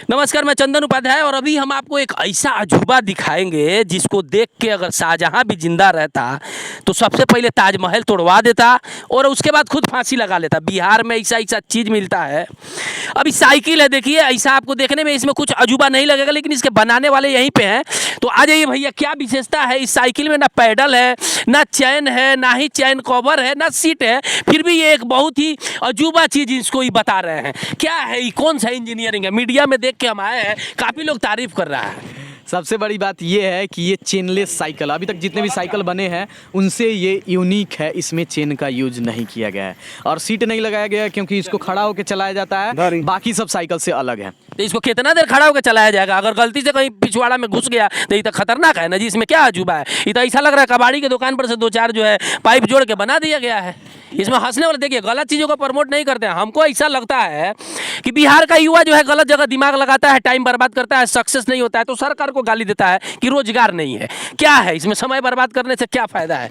नमस्कार, मैं चंदन उपाध्याय और अभी हम आपको एक ऐसा अजूबा दिखाएंगे जिसको देख के अगर शाहजहां भी जिंदा रहता तो सबसे पहले ताजमहल तोड़वा देता और उसके बाद खुद फांसी लगा लेता। बिहार में ऐसा ऐसा चीज़ मिलता है। अभी साइकिल है, देखिए ऐसा आपको देखने में इसमें कुछ अजूबा नहीं लगेगा, लेकिन इसके बनाने वाले यहीं पे हैं। तो आ जाइए भैया, क्या विशेषता है इस साइकिल में? ना पैडल है, ना चैन है, ना ही चैन कवर है, ना सीट है, फिर भी ये एक बहुत ही अजूबा चीज़ इसको ही बता रहे हैं। क्या है ये, कौन सा इंजीनियरिंग है? मीडिया में देख के हम आए हैं, काफ़ी लोग तारीफ कर रहा है। सबसे बड़ी बात ये है कि ये चेनलेस साइकिल, अभी तक जितने भी साइकिल बने हैं उनसे ये यूनिक है। इसमें चेन का यूज नहीं किया गया है और सीट नहीं लगाया गया है क्योंकि इसको खड़ा होकर चलाया जाता है, बाकी सब साइकिल से अलग है। तो इसको कितना देर खड़ा होकर चलाया जाएगा? अगर गलती से कहीं पिछवाड़ा में घुस गया तो ये तो खतरनाक है ना जी। इसमें क्या अजूबा है? ये तो ऐसा लग रहा है कबाड़ी की दुकान पर से दो चार जो है पाइप जोड़ के बना दिया गया है। इसमें हंसने वाले, देखिए गलत चीज़ों को प्रमोट नहीं करते हैं। हमको ऐसा लगता है कि बिहार का युवा जो है गलत जगह दिमाग लगाता है, टाइम बर्बाद करता है, सक्सेस नहीं होता है तो सरकार को गाली देता है कि रोजगार नहीं है। क्या है इसमें समय बर्बाद करने से क्या फ़ायदा है,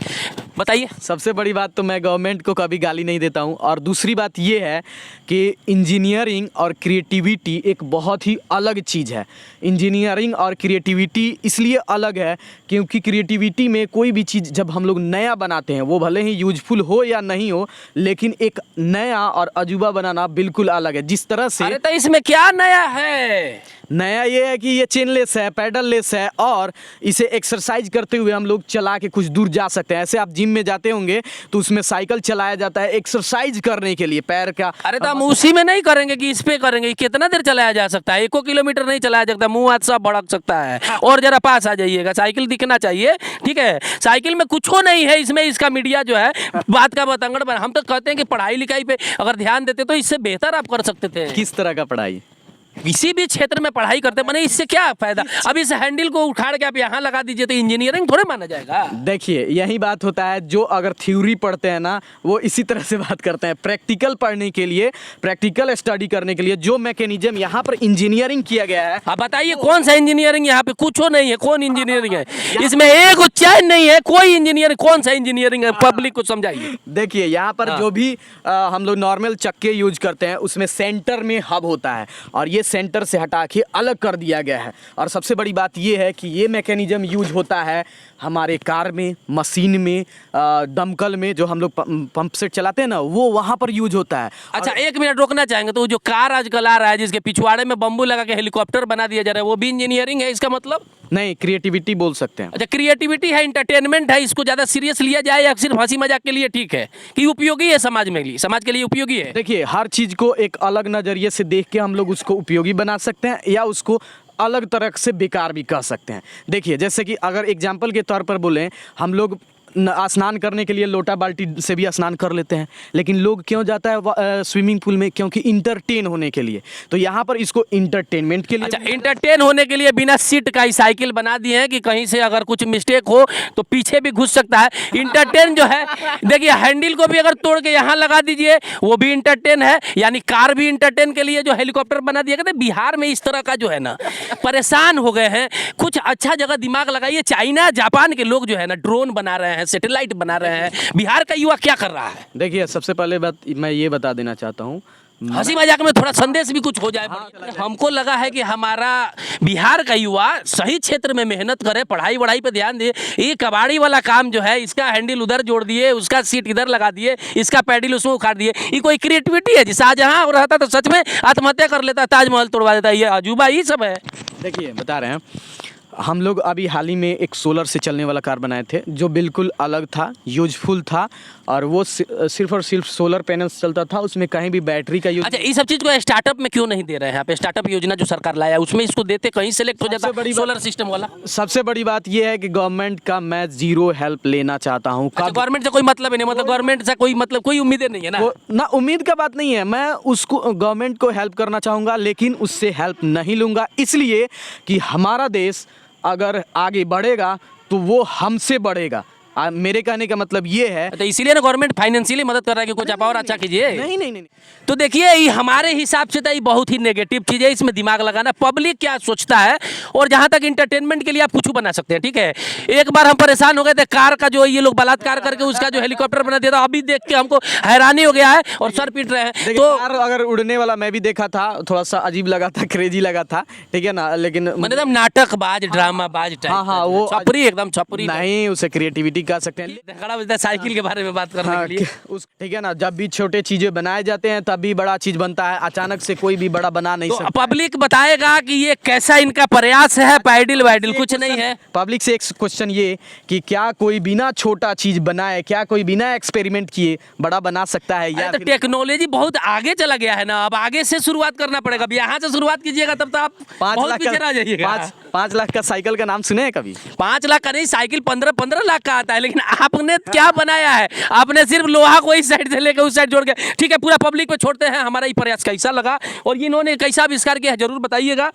बताइए? सबसे बड़ी बात तो मैं गवर्नमेंट को कभी गाली नहीं देता हूँ, और दूसरी बात ये है कि इंजीनियरिंग और क्रिएटिविटी एक बहुत ही अलग चीज़ है। इंजीनियरिंग और क्रिएटिविटी इसलिए अलग है क्योंकि क्रिएटिविटी में कोई भी चीज़ जब हम लोग नया बनाते हैं, वो भले ही यूजफुल हो या नहीं हो, लेकिन एक नया और अजूबा बनाना बिल्कुल अलग है। जिस तरह से, अरे तो इसमें क्या नया है? नया ये है कि ये चेनलेस है, पैडल लेस है, और इसे एक्सरसाइज करते हुए हम लोग चला के कुछ दूर जा सकते हैं। ऐसे आप जिम में जाते होंगे तो उसमें साइकिल चलाया जाता है एक्सरसाइज करने के लिए पैर का। अरे तो हम उसी में नहीं करेंगे कि इस पे करेंगे? कितना देर चलाया जा सकता है? 1 किलोमीटर नहीं चलाया जा सकता, मुंह हाथ सब भड़क सकता है। और जरा पास आ जाइएगा, साइकिल दिखना चाहिए, ठीक है? साइकिल में कुछ नहीं है इसमें। इसका मीडिया जो है बात का बतंगड़ बना। हम तो कहते हैं कि पढ़ाई लिखाई पे अगर ध्यान देते तो इससे बेहतर आप कर सकते थे। किस तरह का पढ़ाई? किसी भी क्षेत्र में पढ़ाई करते बने, इससे क्या फायदा? अब इस हैंडल को उखाड़ के आप यहाँ लगा दीजिए तो इंजीनियरिंग थोड़े माना जाएगा। देखिए यही बात होता है, जो अगर थ्योरी पढ़ते हैं ना वो इसी तरह से बात करते हैं। प्रैक्टिकल पढ़ने के लिए, प्रैक्टिकल स्टडी करने के लिए जो मैकेनिज्म यहाँ पर इंजीनियरिंग किया गया है। अब बताइए कौन सा इंजीनियरिंग? यहाँ पे कुछ नहीं है। कौन इंजीनियरिंग है इसमें? एक चैन नहीं है, कोई इंजीनियरिंग। कौन सा इंजीनियरिंग है? पब्लिक को समझाइए। देखिए यहाँ पर जो भी हम लोग नॉर्मल चक्के यूज करते हैं उसमें सेंटर में हब होता है और ये सेंटर से हटा के अलग कर दिया गया है। और सबसे बड़ी बात ये है कि ये मैकेनिज्म यूज होता है हमारे कार में, मशीन में, दमकल में, जो हम लोग पंप सेट चलाते हैं ना, वो वहाँ पर यूज होता है। अच्छा, 1 मिनट रोकना चाहेंगे तो जो कार आजकल आ रहा है जिसके पिछवाड़े में बम्बू लगा के हेलीकॉप्टर बना दिया जा रहा है, वो भी इंजीनियरिंग है इसका मतलब? नहीं, क्रिएटिविटी बोल सकते हैं। अच्छा, क्रिएटिविटी है, इंटरटेनमेंट है। इसको ज़्यादा सीरियस लिया जाए या सिर्फ हंसी मजाक के लिए ठीक है कि उपयोगी है समाज में, लिए समाज के लिए उपयोगी है? देखिए हर चीज़ को एक अलग नज़रिए से देख के हम लोग उसको उपयोगी बना सकते हैं या उसको अलग तरह से बेकार भी कह सकते हैं। देखिए जैसे कि अगर एग्जाम्पल के तौर पर बोलें, हम लोग स्नान करने के लिए लोटा बाल्टी से भी स्नान कर लेते हैं, लेकिन लोग क्यों जाता है स्विमिंग पूल में? क्योंकि इंटरटेन होने के लिए। तो यहाँ पर इसको इंटरटेनमेंट के लिए, अच्छा, इंटरटेन होने के लिए बिना सीट का ही साइकिल बना दिए हैं कि कहीं से अगर कुछ मिस्टेक हो तो पीछे भी घुस सकता है। इंटरटेन जो है, देखिए हैंडल को भी अगर तोड़ के यहाँ लगा दीजिए वो भी इंटरटेन है। यानी कार भी इंटरटेन के लिए जो हेलीकॉप्टर बना दिया गया। बिहार में इस तरह का जो है ना परेशान हो गए हैं। कुछ अच्छा जगह दिमाग लगाइए। चाइना जापान के लोग जो है ना ड्रोन बना रहे हैं, सैटेलाइट बना रहे हैं। बिहार का युवा क्या कर रहा है? देखिए सबसे पहले बात मैं ये बता देना चाहता हूँ, हंसी मजाक में थोड़ा संदेश भी कुछ हो जाए। हमको लगा है कि हमारा बिहार का युवा सही क्षेत्र में मेहनत करे, पढ़ाई वढ़ाई पे ध्यान दे। ये कबाड़ी वाला काम जो है, इसका हैंडल उधर जोड़ दिए, उसका सीट इधर लगा दिए, इसका पैडल उसमें उखाड़ दिए, ये कोई क्रिएटिविटी है? जी शाहजहां रहता तो सच में आत्महत्या कर लेता, ताजमहल तोड़वा देता। ये अजूबा ही सब है। देखिए बता रहे हैं, हम लोग अभी हाल ही में एक सोलर से चलने वाला कार बनाए थे जो बिल्कुल अलग था, यूजफुल था, और वो सिर्फ और सिर्फ सोलर पैनल से चलता था, उसमें कहीं भी बैटरी का यूज। अच्छा, ये सब चीज़ को स्टार्टअप में क्यों नहीं दे रहे हैं आप? स्टार्टअप योजना जो सरकार लाया उसमें इसको देते, कहीं सेलेक्ट हो जाता सोलर सिस्टम वाला। सबसे बड़ी बात ये है कि गवर्नमेंट का मैं जीरो हेल्प लेना चाहता हूँ। गवर्नमेंट से कोई मतलब ही नहीं, मतलब गवर्नमेंट से कोई मतलब कोई उम्मीदें नहीं है ना? उम्मीद का बात नहीं है। मैं उसको गवर्नमेंट को हेल्प करना चाहूँगा, लेकिन उससे हेल्प नहीं लूँगा, इसलिए कि हमारा देश अगर आगे बढ़ेगा तो वो हमसे बढ़ेगा। मेरे कहने का मतलब ये है। तो इसीलिए ना गवर्नमेंट फाइनेंशियली मदद कर रहा है कि कुछ आप और अच्छा कीजिए। नहीं नहीं नहीं तो देखिए ये हमारे हिसाब से तो ये बहुत ही नेगेटिव चीज़ है, इसमें दिमाग लगाना। पब्लिक क्या सोचता है, और जहाँ तक इंटरटेनमेंट के लिए आप कुछ बना सकते हैं, ठीक है। एक बार हम परेशान हो गए थे, कार का जो ये लोग बलात्कार करके उसका जो हेलीकॉप्टर बना दिया था, अभी देख के हमको हैरानी हो गया है और सर पीट रहे हैं। देखिए, तो कार अगर उड़ने वाला मैं भी देखा था, थोड़ा सा अजीब लगा था, क्रेजी लगा था, ठीक है ना, लेकिन मतलब एकदम नाटकबाज ड्रामाबाज टाइप। हाँ हाँ, वो छपरी, एकदम छपरी। नहीं, उसे क्रिएटिविटी कह सकते हैं। खड़ा होता है साइकिल के बारे में बात करने हाँ, के लिए। ठीक है ना, जब भी छोटे चीजें बनाए जाते हैं तभी बड़ा चीज बनता है, अचानक से कोई भी बड़ा बना नहीं तो सकता। पब्लिक बताएगा कि ये कैसा इनका प्रयास है, पैडिल वैडिल कुछ नहीं है। पब्लिक से एक क्वेश्चन ये कि क्या कोई बिना छोटा चीज बनाए, क्या कोई बिना एक्सपेरिमेंट किए बड़ा बना सकता है, या तो फिर टेक्नोलॉजी बहुत आगे चला गया है ना, अब आगे से शुरुआत करना पड़ेगा। अब यहाँ से शुरुआत कीजिएगा तब तो आप 5 बहुत लाख पीछे रह जाइएगा। 5 लाख का साइकिल का नाम सुने हैं कभी? 5 लाख का नहीं, साइकिल 15-15 लाख का आता है। लेकिन आपने क्या बनाया है? आपने सिर्फ लोहा को इस साइड से लेकर उस साइड जोड़ के, ठीक है। पूरा पब्लिक पे छोड़ते हैं, हमारा ये प्रयास कैसा लगा और इन्होंने कैसा आविष्कार किया है जरूर बताइएगा।